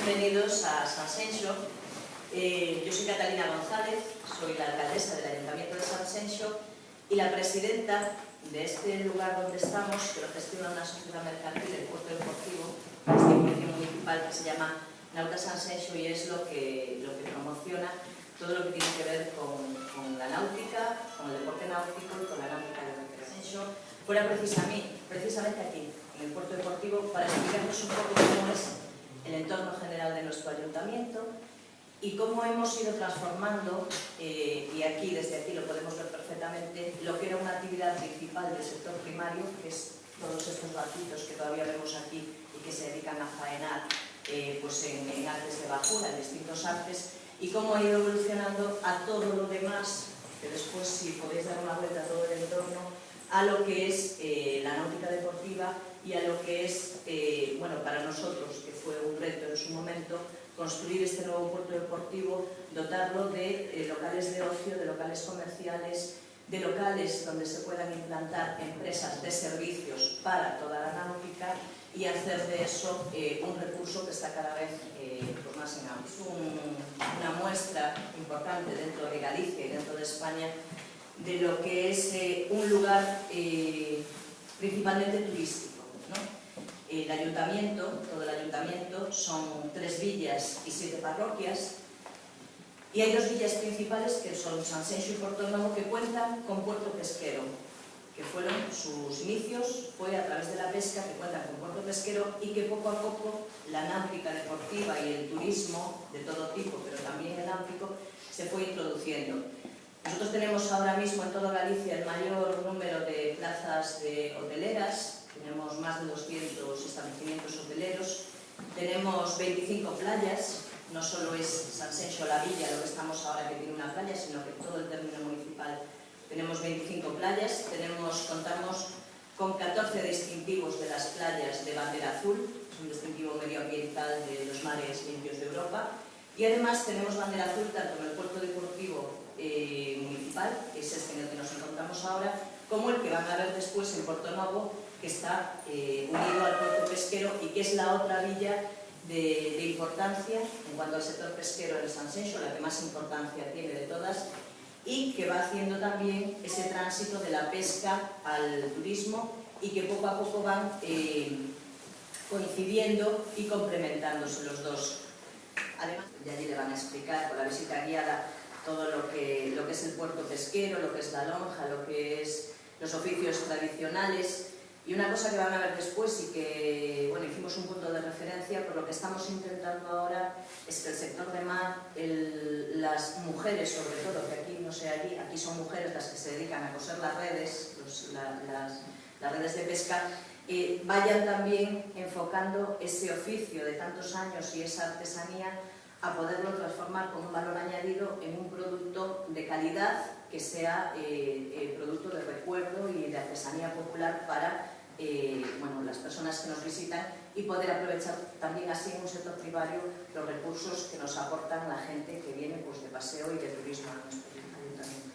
bienvenidos a Sanxenxo. Yo soy Catalina González, soy la alcaldesa del Ayuntamiento de Sanxenxo y la presidenta de este lugar donde estamos, que lo gestiona una sociedad mercantil, el Puerto Deportivo, una institución municipal que se llama Nauta Sanxenxo y es lo que promociona todo lo que tiene que ver con la náutica, con el deporte náutico y con la náutica de recreación. Fuera precisamente aquí, en el Puerto Deportivo, para explicarnos un poco cómo es el entorno general de nuestro ayuntamiento y cómo hemos ido transformando, y aquí, desde aquí lo podemos ver perfectamente, lo que era una actividad principal del sector primario, que es todos estos barquitos que todavía vemos aquí y que se dedican a faenar pues en artes de bajura, en distintos artes, y cómo ha ido evolucionando a todo lo demás, que después, si podéis dar una vuelta a todo el entorno, a lo que es la náutica deportiva y a lo que es, bueno, para nosotros, que fue un reto en su momento, construir este nuevo puerto deportivo, dotarlo de locales de ocio, de locales comerciales, de locales donde se puedan implantar empresas de servicios para toda la náutica y hacer de eso un recurso que está cada vez pues más en auge. Es una muestra importante dentro de Galicia y dentro de España de lo que es un lugar principalmente turístico, ¿no? El ayuntamiento, todo el ayuntamiento, son 3 villas y 7 parroquias, y hay 2 villas principales que son Sanxenxo y Portonovo, que cuentan con puerto pesquero, que fueron sus inicios, fue a través de la pesca, que cuentan con puerto pesquero y que poco a poco la náutica deportiva y el turismo de todo tipo, pero también el náutico, se fue introduciendo. Nosotros tenemos ahora mismo en toda Galicia el mayor número de plazas de hoteleras, tenemos más de 200 establecimientos hoteleros, tenemos 25 playas, no solo es Sanxenxo la villa lo que estamos ahora que tiene una playa, sino que todo el término municipal tenemos 25 playas, contamos con 14 distintivos de las playas de bandera azul, es un distintivo medioambiental de los mares limpios de Europa, y además tenemos bandera azul tanto en el puerto deportivo municipal, que es este en el que nos encontramos ahora, como el que van a ver después en Portonovo, que está unido al puerto pesquero y que es la otra villa de importancia en cuanto al sector pesquero en Sanxenxo, la que más importancia tiene de todas, y que va haciendo también ese tránsito de la pesca al turismo y que poco a poco van coincidiendo y complementándose los dos. Además, de allí le van a explicar con la visita guiada todo lo que es el puerto pesquero, lo que es la lonja, lo que es los oficios tradicionales. Y una cosa que van a ver después y que, bueno, hicimos un punto de referencia, por lo que estamos intentando ahora es que el sector de mar, las mujeres sobre todo, que aquí no sé allí, aquí son mujeres las que se dedican a coser las redes, las redes de pesca, vayan también enfocando ese oficio de tantos años y esa artesanía a poderlo transformar con un valor añadido en un producto de calidad que sea producto de recuerdo y de artesanía popular para bueno, las personas que nos visitan y poder aprovechar también así en un sector primario los recursos que nos aportan la gente que viene pues, de paseo y de turismo a nuestro ayuntamiento.